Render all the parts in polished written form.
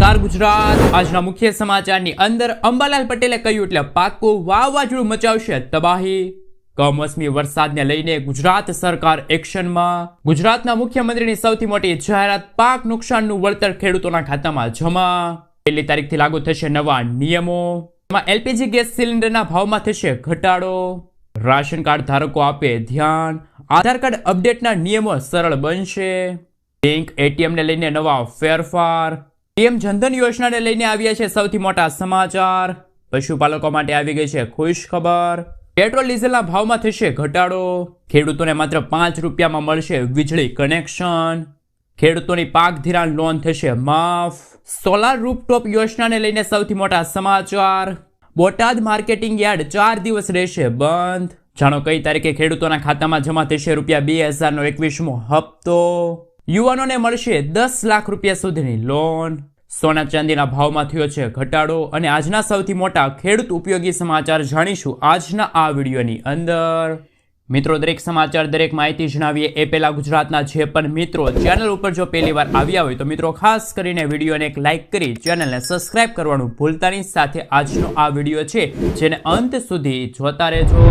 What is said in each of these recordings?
નમસ્કાર ગુજરાત। આજના મુખ્ય સમાચારની અંદર અંબાલાલ પટેલે કહ્યું એટલે પાકું વાવાઝોડું મચાવશે તબાહી। કમોસમી વરસાદને લઈને ગુજરાત સરકાર એક્શનમાં। ગુજરાતના મુખ્યમંત્રીની સૌથી મોટી જાહેરાત, પાક નુકસાનનું વળતર ખેડૂતોના ખાતામાં જમા। 1 તારીખથી લાગુ થશે નવા નિયમો। એમાં એલપીજી ગેસ સિલિન્ડરના ભાવમાં થશે ઘટાડો। રાશન કાર્ડ ધારકો આપે ધ્યાન, આધાર કાર્ડ અપડેટના નિયમો સરળ બનશે। બેંક એટીએમને લઈને નવા ફેરફાર। પીએમ જનધન યોજનાને લઈને આવ્યા છે સૌથી મોટા સમાચાર। પશુપાલકો માટે આવી ગઈ છે ખુશ ખબર। પેટ્રોલ ડીઝલના ભાવમાં થશે ઘટાડો। ખેડૂતોને માત્ર 5 રૂપિયામાં મળશે વીજળી કનેક્શન। ખેડૂતોની પાક ધિરાણ લોન થશે માફ। સોલાર રૂફટોપ યોજનાને લઈને સૌથી મોટા સમાચાર। બોટાદ માર્કેટિંગ યાર્ડ 4 દિવસ રહેશે બંધ। જાણો કઈ તારીખે ખેડૂતોના ખાતામાં જમા થશે ₹2000નો 21મો હપ્તો। યુવાનોને મળશે 10 લાખ રૂપિયા સુધીની લોન। સોના ચાંદીના ભાવમાં થયો છે ઘટાડો। અને આજના સૌથી મોટા ખેડૂત ઉપયોગી સમાચાર જાણીશું આજના આ વિડીયોની અંદર। મિત્રો, દરેક સમાચાર, દરેક માહિતી જણાવીએ એ પહેલા ગુજરાતના જે પણ મિત્રો ચેનલ ઉપર જો પહેલી વાર આવ્યા હોય તો મિત્રો ખાસ કરીને વિડીયોને એક લાઇક કરી ચેનલને સબસ્ક્રાઇબ કરવાનું ભૂલતા નહીં। સાથે આજનો આ વિડીયો છે જેને અંત સુધી જોતા રહેજો।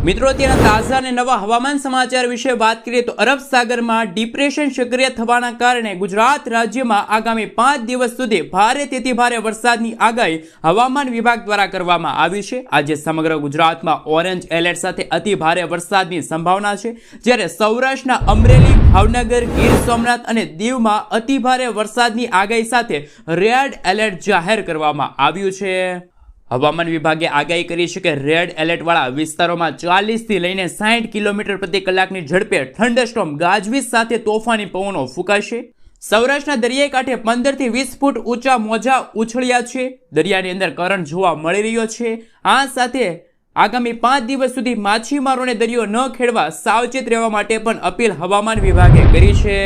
મિત્રો, અત્યારના તાજા અને નવા હવામાન સમાચાર વિશે વાત કરીએ તો અરબ સાગરમાં ડિપ્રેશન સક્રિય થવાના કારણે ગુજરાત રાજ્યમાં આગામી 5 દિવસ સુધી ભારેથી ભારે વરસાદની આગાહી હવામાન વિભાગ દ્વારા કરવામાં આવી છે। આજે સમગ્ર ગુજરાતમાં ઓરેન્જ એલર્ટ સાથે અતિ ભારે વરસાદની સંભાવના છે, જ્યારે સૌરાષ્ટ્રના અમરેલી, ભાવનગર, ગીર સોમનાથ અને દીવમાં અતિ ભારે વરસાદની આગાહી સાથે રેડ એલર્ટ જાહેર કરવામાં આવ્યું છે। હવામાન વિભાગે આગાહી કરી છે કે રેડ એલર્ટ વાળા વિસ્તારોમાં 40 થી લઈને 60 કિલોમીટર પ્રતિ કલાકની ઝડપે થંડરસ્ટોર્મ ગાજવીજ સાથે તોફાની પવનો ફૂંકાશે। સૌરાષ્ટ્રના દરિયાઈ કાંઠે 15 થી 20 ફૂટ ઊંચા મોજા ઉછળ્યા છે। દરિયાની અંદર કરંટ જોવા મળી રહ્યો છે। આ સાથે આગામી 5 દિવસ સુધી માછીમારોને દરિયો ન ખેડવા સાવચેત રહેવા માટે પણ અપીલ હવામાન વિભાગે કરી છે।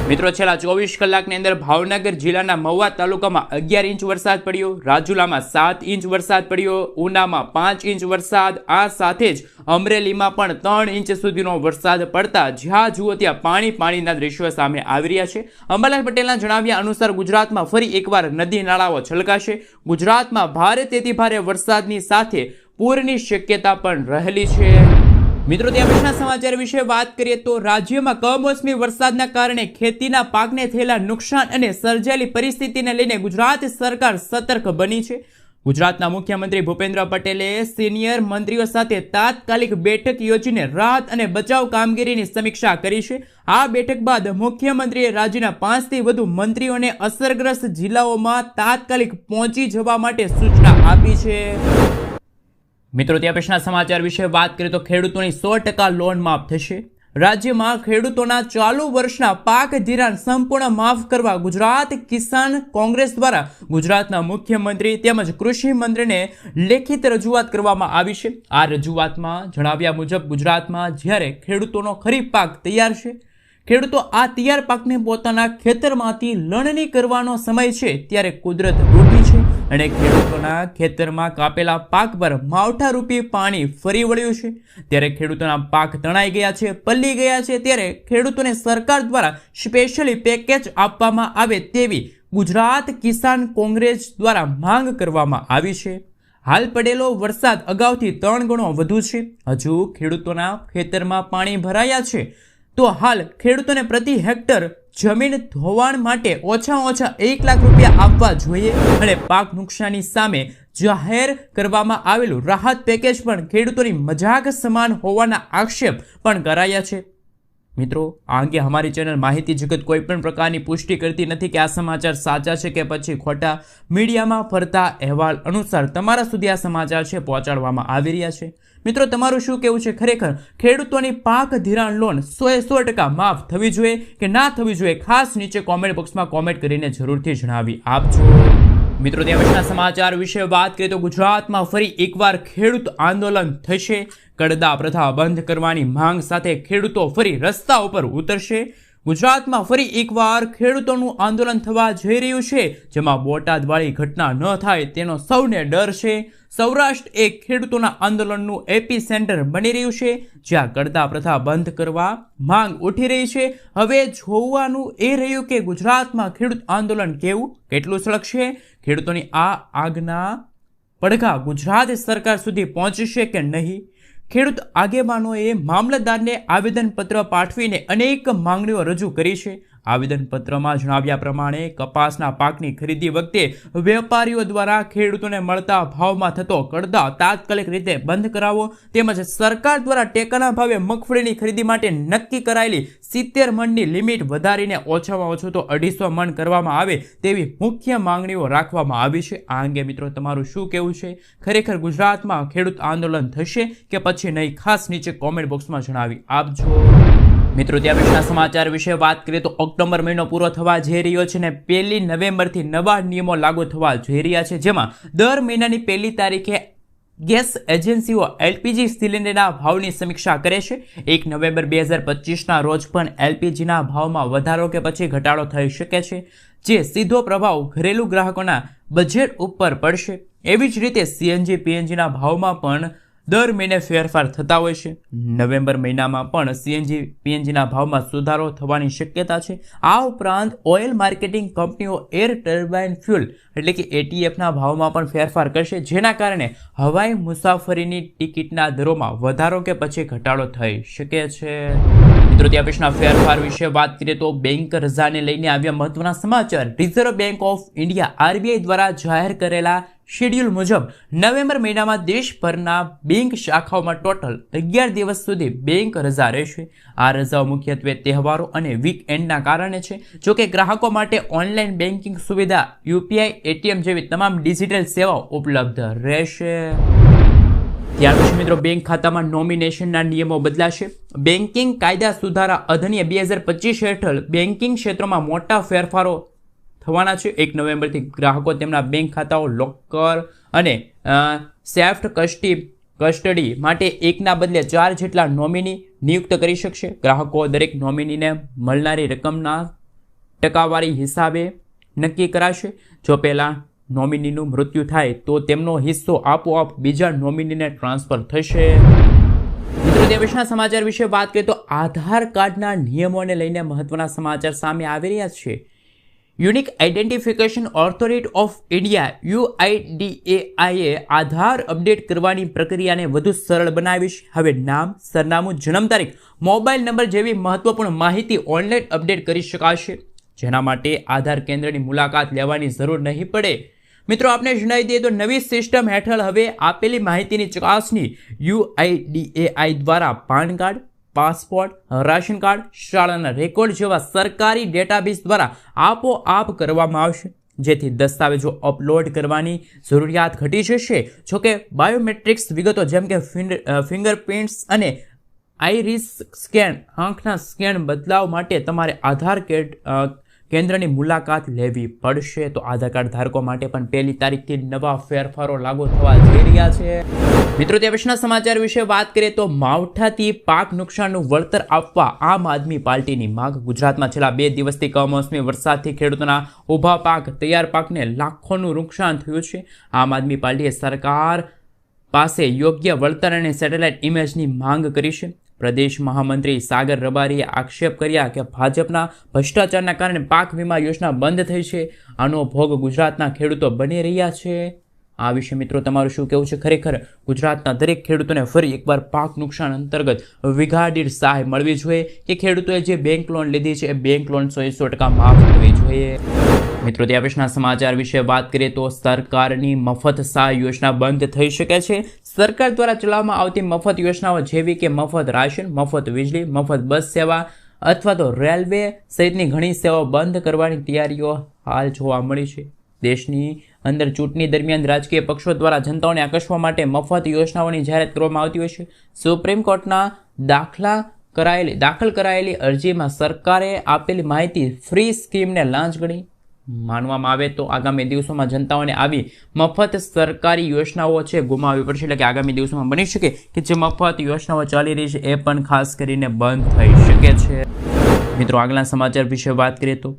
મિત્રો, છેલ્લા 24 કલાકની અંદર ભાવનગર જિલ્લાના મહુવા તાલુકામાં 11 ઇંચ વરસાદ પડ્યો, રાજુલામાં 7 ઇંચ વરસાદ પડ્યો, ઉનામાં 5 ઇંચ વરસાદ। આ સાથે જ અમરેલીમાં પણ 3 ઇંચ સુધીનો વરસાદ પડતા જ્યાં જુઓ ત્યાં પાણીના દ્રશ્યો સામે આવી રહ્યા છે। અંબાલાલ પટેલના જણાવ્યા અનુસાર ગુજરાતમાં ફરી એકવાર નદી નાળાઓ છલકાશે। ગુજરાતમાં ભારેથી ભારે વરસાદની સાથે પૂરની શક્યતા પણ રહેલી છે। મિત્રો, ત્યાં પછીના સમાચાર વિશે વાત કરીએ તો રાજ્યમાં કમોસમી વરસાદના કારણે ખેતીના પાકને થયેલા નુકસાન અને સર્જાયેલી પરિસ્થિતિને લઈને ગુજરાત સરકાર સતર્ક બની છે। ગુજરાતના મુખ્યમંત્રી ભૂપેન્દ્ર પટેલે સિનિયર મંત્રીઓ સાથે તાત્કાલિક બેઠક યોજીને રાહત અને બચાવ કામગીરીની સમીક્ષા કરી છે। આ બેઠક બાદ મુખ્યમંત્રીએ રાજ્યના 5 થી વધુ મંત્રીઓને અસરગ્રસ્ત જિલ્લાઓમાં તાત્કાલિક પહોંચી જવા માટે સૂચના આપી છે। મિત્રો, ત્યાં પછીના સમાચાર વિશે વાત કરીએ તો ખેડૂતોની 100% લોન માફ થશે। રાજ્યમાં ખેડૂતોના ચાલુ વર્ષના પાક ધિરાણ સંપૂર્ણ માફ કરવા ગુજરાત કિસાન કોંગ્રેસ દ્વારા ગુજરાતના મુખ્યમંત્રી તેમજ કૃષિ મંત્રીને લેખિત રજૂઆત કરવામાં આવી છે। આ રજૂઆતમાં જણાવ્યા મુજબ ગુજરાતમાં જ્યારે ખેડૂતોનો ખરીફ પાક તૈયાર છે, ખેડૂતો આ તૈયાર પાકને પોતાના ખેતરમાંથી લણણી કરવાનો સમય છે ત્યારે કુદરત રૂઠી છે અને ખેડૂતોના ખેતરમાં કાપેલા પાક પર માવઠારૂપી પાણી ફરી વળ્યું છે। ત્યારે ખેડૂતોના પાક તણાઈ ગયા છે, પલ્લી ગયા છે, ત્યારે ખેડૂતોને સરકાર દ્વારા સ્પેશિયલી પેકેજ આપવામાં આવે તેવી ગુજરાત કિસાન કોંગ્રેસ દ્વારા માંગ કરવામાં આવી છે। હાલ પડેલો વરસાદ અગાઉથી 3 ગણો વધુ છે। હજુ ખેડૂતોના ખેતરમાં પાણી ભરાયા છે તો હાલ ખેડૂતોને પ્રતિ હેક્ટર જમીન ધોવાણ માટે ઓછા 1 લાખ રૂપિયા આપવા જોઈએ અને પાક નુકસાની સામે જાહેર કરવામાં આવેલું રાહત પેકેજ પણ ખેડૂતોની મજાક સમાન હોવાના આક્ષેપ પણ કરાયા છે। મિત્રો, આ અંગે અમારી ચેનલ માહિતી જગત કોઈ પણ પ્રકારની પુષ્ટિ કરતી નથી કે આ સમાચાર સાચા છે કે પછી ખોટા। મીડિયામાં ફરતા અહેવાલ અનુસાર તમારા સુધી આ સમાચાર છે પહોંચાડવામાં આવી રહ્યા છે। મિત્રો, તમારું શું કહેવું છે? ખરેખર ખેડૂતોની પાક ધિરાણ લોન 100% માફ થવી જોઈએ કે ના થવી જોઈએ? ખાસ નીચે કોમેન્ટ બોક્સમાં કોમેન્ટ કરીને જરૂરથી જણાવી આપજો। મિત્રો, ત્યાં પછીના સમાચાર વિશે વાત કરીએ તો ગુજરાતમાં ફરી એકવાર ખેડૂત આંદોલન થશે। કડદા પ્રથા બંધ કરવાની માંગ સાથે ખેડૂતો ફરી રસ્તા ઉપર ઉતરશે। ગુજરાતમાં ફરી એકવાર ખેડૂતોનું આંદોલન થવા જઈ રહ્યું છે, જેમાં બોટાદવાળી ઘટના ન થાય તેનો સૌને ડર છે. સૌરાષ્ટ્ર એ ખેડૂતોના આંદોલનનું એપી સેન્ટર બની રહ્યું છે, જ્યાં કરતા પ્રથા બંધ કરવા માંગ ઉઠી રહી છે. હવે જોવાનું એ રહ્યું કે ગુજરાતમાં ખેડૂત આંદોલન કેટલું સળગશે. ખેડૂતોની આ આગના પડઘા ગુજરાત સરકાર સુધી પહોંચશે કે નહીં. ખેડૂત આગેવાનોએ મામલતદારને આવેદનપત્ર પાઠવીને અનેક માંગણીઓ રજૂ કરી છે. આવેદનપત્રમાં જણાવ્યા પ્રમાણે કપાસના પાકની ખરીદી વખતે વેપારીઓ દ્વારા ખેડૂતોને મળતા ભાવમાં થતો કડદા તાત્કાલિક રીતે બંધ કરાવો, તેમજ સરકાર દ્વારા ટેકાના ભાવે મગફળીની ખરીદી માટે નક્કી કરાયેલી 70 મણની લિમિટ વધારીને ઓછામાં ઓછું તો 250 મણ કરવામાં આવે તેવી મુખ્ય માંગણીઓ રાખવામાં આવી છે. આ અંગે મિત્રો તમારું શું કહેવું છે? ખરેખર ગુજરાતમાં ખેડૂત આંદોલન થશે કે પછી નહીં? ખાસ નીચે કોમેન્ટ બોક્સમાં જણાવી આપજો. મિત્રો, ત્યાં પછીના સમાચાર વિશે વાત કરીએ તો ઓક્ટોબર મહિનો પૂરો થવા જઈ રહ્યો છે અને 1 નવેમ્બરથી નવા નિયમો લાગુ થવા જઈ રહ્યા છે, જેમાં દર મહિનાની 1 તારીખે ગેસ એજન્સીઓ એલપીજી સિલિન્ડરના ભાવની સમીક્ષા કરે છે. 1 નવેમ્બર 2025ના રોજ પણ એલપીજીના ભાવમાં વધારો કે પછી ઘટાડો થઈ શકે છે, જે સીધો પ્રભાવ ઘરેલું ગ્રાહકોના બજેટ ઉપર પડશે. એવી જ રીતે સીએનજી પીએનજીના ભાવમાં પણ દર મહિને ફેરફાર થતા હોય છે. નવેમ્બર મહિનામાં પણ સીએનજી પીએનજીના ભાવમાં સુધારો થવાની શક્યતા છે. આ ઉપરાંત ઓઇલ માર્કેટિંગ કંપનીઓ એર ટર્બાઇન ફ્યુલ એટલે કે એટીએફના ભાવમાં પણ ફેરફાર કરશે, જેના કારણે હવાઈ મુસાફરીની ટિકિટના દરોમાં વધારો કે પછી ઘટાડો થઈ શકે છે. મિત્રો, ત્યાં પછીના ફેરફાર વિશે વાત કરીએ તો બેંક રજાને લઈને આવ્યા મહત્વના સમાચાર. Reserve bank of India RBI દ્વારા જાહેર કરેલા શેડ્યુલ મુજબ નવેમ્બર મહિનામાં દેશભરના બેંક શાખાઓમાં ટોટલ 11 દિવસ સુધી બેંક રજા રહેશે. આ રજાઓ મુખ્યત્વે તહેવારો અને વીકએન્ડના કારણે છે. જોકે ગ્રાહકો માટે ઓનલાઈન બેન્કિંગ સુવિધા, યુપીઆઈ, એટીએમ જેવી તમામ ડિજિટલ સેવાઓ ઉપલબ્ધ રહેશે. ત્યાર પછી મિત્રો, બેંક ખાતામાં નોમિનેશનના નિયમો બદલાશે. બેન્કિંગ કાયદા સુધારા અધિનિયમ 2025 હેઠળ બેન્કિંગ ક્ષેત્રમાં મોટા ફેરફારો થવાના છે. 1 નવેમ્બરથી ગ્રાહકો તેમના બેંક ખાતાઓ લોકર અને સેફ્ટ કસ્ટડી માટે 1ના બદલે 4 જેટલા નોમિની નિયુક્ત કરી શકશે. ગ્રાહકો દરેક નોમિનીને મળનારી રકમના ટકાવારી હિસાબે નક્કી કરાશે. જો પહેલા નોમિનીનું મૃત્યુ થાય તો તેમનો હિસ્સો આપોઆપ બીજા નોમિનીને ટ્રાન્સફર થશે. મિત્રો, તે વિશેના સમાચાર વિશે વાત કરીએ તો આધાર કાર્ડના નિયમોને લઈને મહત્વના સમાચાર સામે આવી રહ્યા છે. Unique identification authority of India યુઆઈડીએઆઈએ આધાર અપડેટ કરવાની પ્રક્રિયાને વધુ સરળ બનાવી છે. હવે નામ, સરનામું, જન્મ તારીખ, મોબાઈલ નંબર જેવી મહત્વપૂર્ણ માહિતી ઓનલાઈન અપડેટ કરી શકાશે, જેના માટે આધાર કેન્દ્રની મુલાકાત લેવાની જરૂર નહીં પડે. મિત્રો, આપણે જણાવી દઈએ તો નવી સિસ્ટમ હેઠળ હવે આપેલી માહિતીની ચકાસણી યુઆઈડીએઆઈ દ્વારા PAN card, passport, ration card, શાળાના રેકોર્ડ જેવા સરકારી ડેટાબેઝ દ્વારા આપોઆપ કરવામાં આવશે, જેથી દસ્તાવેજો અપલોડ કરવાની જરૂરિયાત ઘટી જશે. જોકે બાયોમેટ્રિક્સ વિગતો જેમ કે ફિંગરપ્રિન્ટ્સ અને આઈરિસ સ્કેન, આંખના સ્કેન બદલાવ માટે તમારે આધાર કેન્દ્રની મુલાકાત લેવી પડશે. તો આધાર કાર્ડ ધારકો માટે પણ 1 તારીખથી નવા ફેરફારો લાગુ થવા જઈ રહ્યા છે. મિત્રો, તે પછીના સમાચાર વિશે વાત કરીએ તો માવઠાથી પાક નુકસાનનું વળતર આપવા આમ આદમી પાર્ટીની માંગ. ગુજરાતમાં છેલ્લા 2 દિવસથી કમોસમી વરસાદથી ખેડૂતોના ઊભા પાક, તૈયાર પાકને લાખોનું નુકસાન થયું છે. આમ આદમી પાર્ટીએ સરકાર પાસે યોગ્ય વળતર અને સેટેલાઇટ ઇમેજની માંગ કરી છે. પ્રદેશ મહામંત્રી સાગર રબારીએ આક્ષેપ કર્યા કે ભાજપના ભ્રષ્ટાચારના કારણે પાક વીમા યોજના બંધ થઈ છે. આનો ભોગ ગુજરાતના ખેડૂતો બની રહ્યા છે. આ વિશે મિત્રો તમારું શું કહેવું છે? ખરેખર ગુજરાતના દરેક ખેડૂતોને ફરી એકવાર પાક નુકસાન અંતર્ગત વીઘા દીઠ સહાય મળવી જોઈએ કે ખેડૂતોએ જે બેંક લોન લીધી છે એ બેંક લોન 100% માફ કરવી જોઈએ. મિત્રો, ત્યાં પછીના સમાચાર વિશે વાત કરીએ તો સરકારની મફત સહાય યોજના બંધ થઈ શકે છે. સરકાર દ્વારા ચલાવવામાં આવતી મફત યોજનાઓ જેવી કે મફત રાશન, મફત વીજળી, મફત બસ સેવા અથવા તો રેલવે સહિતની ઘણી સેવાઓ બંધ કરવાની તૈયારીઓ હાલ જોવા મળી છે. દેશની અંદર ચૂંટણી દરમિયાન રાજકીય પક્ષો દ્વારા જનતાઓને આકર્ષવા માટે મફત યોજનાઓની જાહેરાત કરવામાં આવતી હોય છે. સુપ્રીમ કોર્ટના દાખલ કરાયેલી અરજીમાં સરકારે આપેલી માહિતી ફ્રી સ્કીમને લાંચ ગણી. માનવામાં આવે તો આગામી દિવસોમાં જનતાઓને આવી મફત સરકારી યોજનાઓ છે ગુમાવવી પડશે. એટલે કે આગામી દિવસોમાં બની શકે કે જે મફત યોજનાઓ ચાલી રહી છે એ પણ ખાસ કરીને બંધ થઈ શકે છે. મિત્રો આગલા સમાચાર વિશે વાત કરીએ તો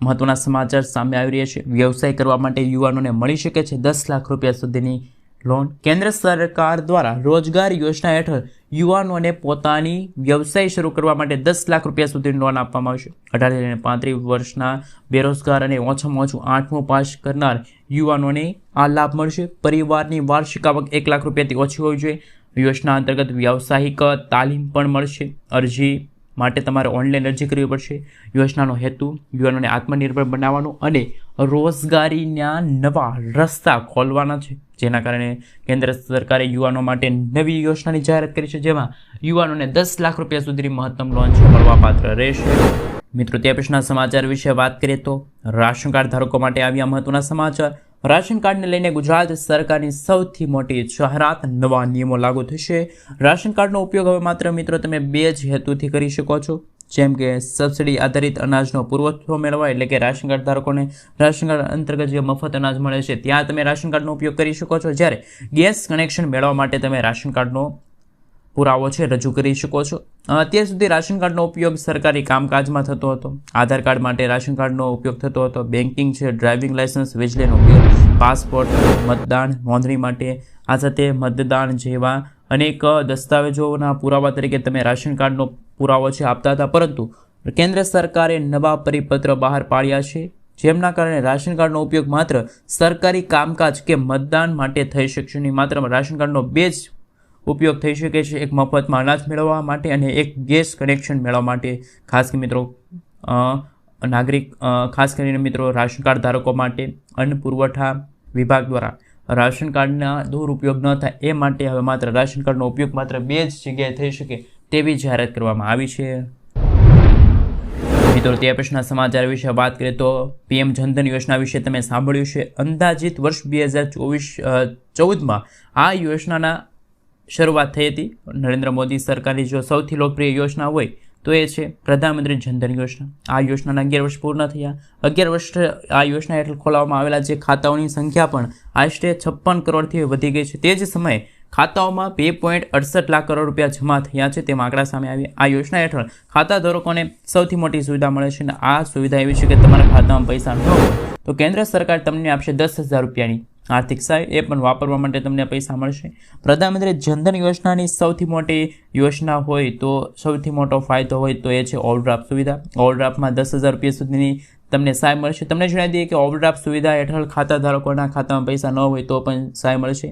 મહત્વના સમાચાર સામે આવી રહ્યા છે. વ્યવસાય કરવા માટે યુવાનોને મળી શકે છે 10 લાખ રૂપિયા સુધીની લોન. કેન્દ્ર સરકાર દ્વારા રોજગાર યોજના હેઠળ યુવાનોને પોતાની વ્યવસાય શરૂ કરવા માટે 10 લાખ રૂપિયા સુધીની લોન આપવામાં આવશે. 18 થી 35 વર્ષના બેરોજગાર અને ઓછામાં ઓછું 8મું પાસ કરનાર યુવાનોને આ લાભ મળશે. પરિવારની વાર્ષિક આવક 1 લાખ રૂપિયાથી ઓછી હોવી જોઈએ. યોજના અંતર્ગત વ્યાવસાયિક તાલીમ પણ મળશે. અરજી માટે તમારે ઓનલાઈન અરજી કરવી પડશે. યોજનાનો હેતુ યુવાનોને આત્મનિર્ભર બનાવવાનો અને રોજગારીના નવા રસ્તા ખોલવાના છે, જેના કારણે કેન્દ્ર સરકારે યુવાનો માટે નવી યોજનાની જાહેરાત કરી છે, જેમાં યુવાનોને 10 લાખ રૂપિયા સુધીની મહત્તમ લોન છે મળવાપાત્ર રહેશે. મિત્રો તે પછીના સમાચાર વિશે વાત કરીએ તો રાશન કાર્ડ ધારકો માટે આવ્યા મહત્વના સમાચાર. રાશન કાર્ડને લઈને ગુજરાત સરકારની સૌથી મોટી જાહેરાત. નવા નિયમો લાગુ થશે. રાશન કાર્ડનો ઉપયોગ હવે માત્ર મિત્રો તમે 2 જ હેતુથી કરી શકો છો, જેમ કે સબસિડી આધારિત અનાજનો પુરવઠો મેળવવા, એટલે કે રાશન કાર્ડ ધારકોને રાશન કાર્ડ અંતર્ગત જે મફત અનાજ મળે છે ત્યાં તમે રાશન કાર્ડનો ઉપયોગ કરી શકો છો. જ્યારે ગેસ કનેક્શન મેળવવા માટે તમે રાશન કાર્ડનો પુરાવો છે રજૂ કરી શકો છો. અત્યાર સુધી રાશન કાર્ડનો ઉપયોગ સરકારી કામકાજમાં થતો હતો. આધાર કાર્ડ માટે રાશન કાર્ડનો ઉપયોગ થતો હતો. બેન્કિંગ છે, ડ્રાઇવિંગ લાયસન્સ, વીજળીનું બિલ, પાસપોર્ટ, મતદાન નોંધણી માટે આ સાથે મતદાન જેવા અનેક દસ્તાવેજોના પુરાવા તરીકે તમે રાશન કાર્ડનો પુરાવો છે આપતા હતા. પરંતુ કેન્દ્ર સરકારે નવા પરિપત્ર બહાર પાડ્યા છે, જેમના કારણે રાશન કાર્ડનો ઉપયોગ માત્ર સરકારી કામકાજ કે મતદાન માટે થઈ શકશે નહીં. માત્ર રાશન કાર્ડનો 2 જ ઉપયોગ થઈ શકે છે, એક મફતમાં અનાજ મેળવવા માટે અને એક ગેસ કનેક્શન મેળવવા માટે. ખાસ મિત્રો ખાસ કરીને મિત્રો રાશન કાર્ડ ધારકો માટે અન્ન પુરવઠા વિભાગ દ્વારા રાશન કાર્ડના દુરુપયોગ ન થાય એ માટે હવે માત્ર રાશન કાર્ડનો ઉપયોગ માત્ર 2 જ જગ્યાએ થઈ શકે તેવી જાહેરાત કરવામાં આવી છે. મિત્રો તે પછીના સમાચાર વિશે વાત કરીએ તો પીએમ જનધન યોજના વિશે તમે સાંભળ્યું છે. અંદાજિત વર્ષ 2014માં આ યોજનાના શરૂઆત થઈ હતી. નરેન્દ્ર મોદી સરકારની જો સૌથી લોકપ્રિય યોજના હોય તો એ છે પ્રધાનમંત્રી જનધન યોજના. આ યોજનાના 11 વર્ષ પૂર્ણ થયા. 11 વર્ષ આ યોજના હેઠળ ખોલાવવામાં આવેલા જે ખાતાઓની સંખ્યા પણ આશરે 56 કરોડથી વધી ગઈ છે. તે જ સમયે ખાતાઓમાં 2.68 લાખ કરોડ રૂપિયા જમા થયા છે, તેમ આંકડા સામે આવ્યા. આ યોજના હેઠળ ખાતા ધારકોને સૌથી મોટી સુવિધા મળે છે, અને આ સુવિધા એવી છે કે તમારા ખાતામાં પૈસા ન હોય તો કેન્દ્ર સરકાર તમને આપશે 10,000 રૂપિયાની આર્થિક સહાય. એ પણ વાપરવા માટે તમને પૈસા મળશે. પ્રધાનમંત્રી જનધન યોજનાની સૌથી મોટી યોજના હોય તો સૌથી મોટો ફાયદો હોય તો એ છે ઓવરડ્રાફ્ટ સુવિધા. ઓવરડ્રાફ્ટમાં 10,000 રૂપિયા સુધીની તમને સહાય મળશે. તમને જણાવી દઈએ કે ઓવરડ્રાફ્ટ સુવિધા હેઠળ ખાતા ધારકોના ખાતામાં પૈસા ન હોય તો પણ સહાય મળશે.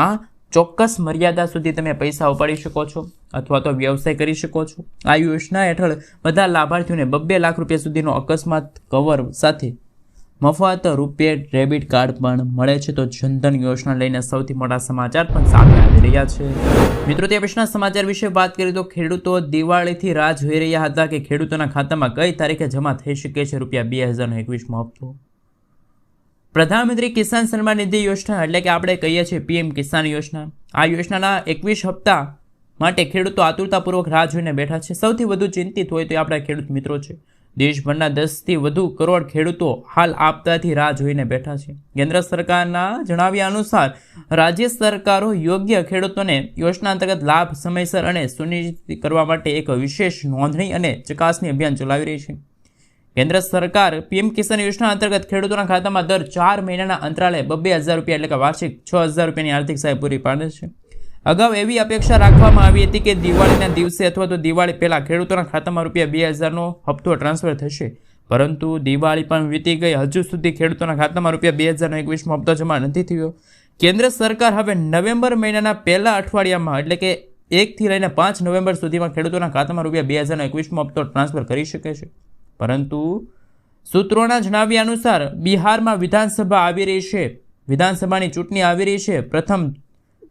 આ ચોક્કસ મર્યાદા સુધી તમે પૈસા ઉપાડી શકો છો અથવા તો વ્યવસાય કરી શકો છો. આ યોજના હેઠળ બધા લાભાર્થીઓને 2 લાખ રૂપિયા સુધીનો અકસ્માત કવર સાથે મફત રૂપે ડેબિટ કાર્ડ પણ મળે છે. તો જનધન યોજના લઈને સૌથી મોટા સમાચાર પણ સામે આવી રહ્યા છે. મિત્રો તે પછીના સમાચાર વિશે વાત કરીએ તો ખેડૂતો દિવાળીથી રાહ જોઈ રહ્યા હતા કે ખેડૂતોના ખાતામાં કઈ તારીખે જમા થઈ શકે છે રૂપિયા 2021નો હપ્તો. પ્રધાનમંત્રી કિસાન સન્માન નિધિ યોજના એટલે કે આપણે કહીએ છીએ પીએમ કિસાન યોજના. આ યોજનાના 21 હપ્તા માટે ખેડૂતો આતુરતાપૂર્વક રાહ જોઈને બેઠા છે. સૌથી વધુ ચિંતિત હોય તો આપણા ખેડૂત મિત્રો છે. દેશભરના 10થી વધુ કરોડ ખેડૂતો હાલ આપદાથી રાહ જોઈને બેઠા છે. કેન્દ્ર સરકારના જણાવ્યા અનુસાર રાજ્ય સરકારો યોગ્ય ખેડૂતોને યોજના અંતર્ગત લાભ સમયસર અને સુનિશ્ચિત કરવા માટે એક વિશેષ નોંધણી અને ચકાસણી અભિયાન ચલાવી રહી છે. કેન્દ્ર સરકાર પીએમ કિસાન યોજના અંતર્ગત ખેડૂતોના ખાતામાં દર 4 મહિનાના અંતરાલે 2,000 રૂપિયા એટલે કે વાર્ષિક 6,000 રૂપિયાની આર્થિક સહાય પૂરી પાડે છે. અગાઉ એવી અપેક્ષા રાખવામાં આવી હતી કે દિવાળીના દિવસે અથવા તો દિવાળી પહેલાં ખેડૂતોના ખાતામાં રૂપિયા 2,000નો હપ્તો ટ્રાન્સફર થશે, પરંતુ દિવાળી પણ વીતી ગઈ, હજુ સુધી ખેડૂતોના ખાતામાં રૂપિયા 2,021નો હપ્તો જમા નથી થયો. કેન્દ્ર સરકાર હવે નવેમ્બર મહિનાના પહેલા અઠવાડિયામાં એટલે કે 1 થી લઈને 5 નવેમ્બર સુધીમાં ખેડૂતોના ખાતામાં રૂપિયા 2,021નો હપ્તો ટ્રાન્સફર કરી શકે છે. પરંતુ સૂત્રોના જણાવ્યા અનુસાર બિહારમાં વિધાનસભા આવી રહી છે, વિધાનસભાની ચૂંટણી આવી રહી છે. પ્રથમ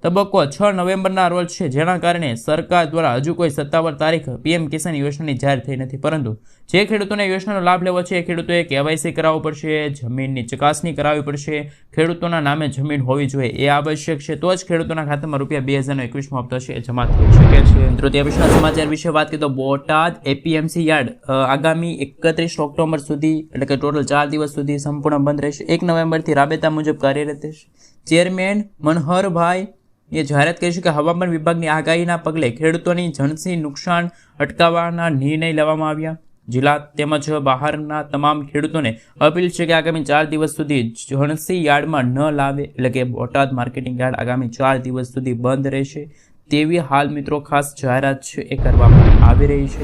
તબક્કો 6 નવેમ્બરના રોજ છે, જેના કારણે સરકાર દ્વારા હજુ કોઈ સત્તાવાર તારીખ પીએમ કિસાન યોજનાની જાહેર થઈ નથી. પરંતુ જે ખેડૂતોને યોજનાનો લાભ લેવો છે એ ખેડૂતોએ કેવાયસી કરાવવું પડશે, જમીનની ચકાસણી કરાવવી પડશે, ખેડૂતોના નામે જમીન હોવી જોઈએ એ આવશ્યક છે. તો જ ખેડૂતોના ખાતામાં રૂપિયા 2,021નો હપ્તો છે એ જમા થઈ શકે છે. મિત્રો તે પછીના સમાચાર વિશે વાત કરીએ તો બોટાદ એપીએમસી યાર્ડ આગામી 31 ઓક્ટોબર સુધી એટલે કે ટોટલ 4 દિવસ સુધી સંપૂર્ણ બંધ રહેશે. 1 નવેમ્બરથી રાબેતા મુજબ કાર્યરત રહેશે. ચેરમેન મનહરભાઈ એ જાહેરાત કરી છે કે હવામાન વિભાગની આગાહીના પગલે ખેડૂતોની જણસી નુકસાન અટકાવવાના નિર્ણય લેવામાં આવ્યા. જિલ્લા તેમજ બહારના તમામ ખેડૂતોને અપીલ છે કે આગામી 4 દિવસ સુધી જણસી યાર્ડમાં ન લાવે, એટલે કે બોટાદ માર્કેટિંગ યાર્ડ આગામી 4 દિવસ સુધી બંધ રહેશે તેવી હાલ મિત્રો ખાસ જાહેરાત છે એ કરવામાં આવી રહી છે।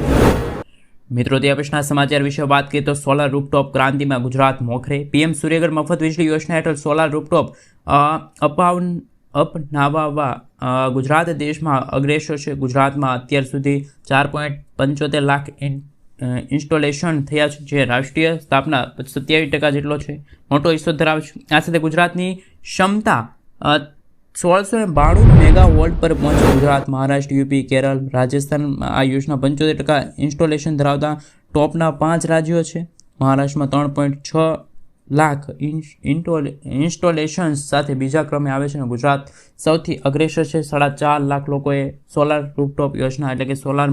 મિત્રો તે પછીના સમાચાર વિશે વાત કરીએ તો સોલાર રૂફટોપ ક્રાંતિમાં ગુજરાત મોખરે। પીએમ સૂર્યઘર મફત વીજળી યોજના હેઠળ સોલાર રૂફટોપ અપનાવવા ગુજરાત દેશમાં અગ્રેસર છે। ગુજરાતમાં અત્યાર સુધી 4.75 લાખ ઇન્સ્ટોલેશન થયા છે, જે રાષ્ટ્રીય સ્થાપના 27% જેટલો છે, મોટો હિસ્સો ધરાવે છે। આ સાથે ગુજરાતની ક્ષમતા 1692 મેગાવોલ્ટ પર પહોંચી। ગુજરાત, મહારાષ્ટ્ર, યુપી, કેરળ, રાજસ્થાનમાં આ યોજના 75% ઇન્સ્ટોલેશન ધરાવતા ટોપના 5 રાજ્યો છે। મહારાષ્ટ્રમાં 3.6 લાખ ઇન્સ્ટોલેશન્સ સાથે બીજા ક્રમે આવે છે અને ગુજરાત સૌથી અગ્રેસર છે। 4.5 લાખ લોકોએ સોલાર રૂફટોપ યોજના એટલે કે સોલાર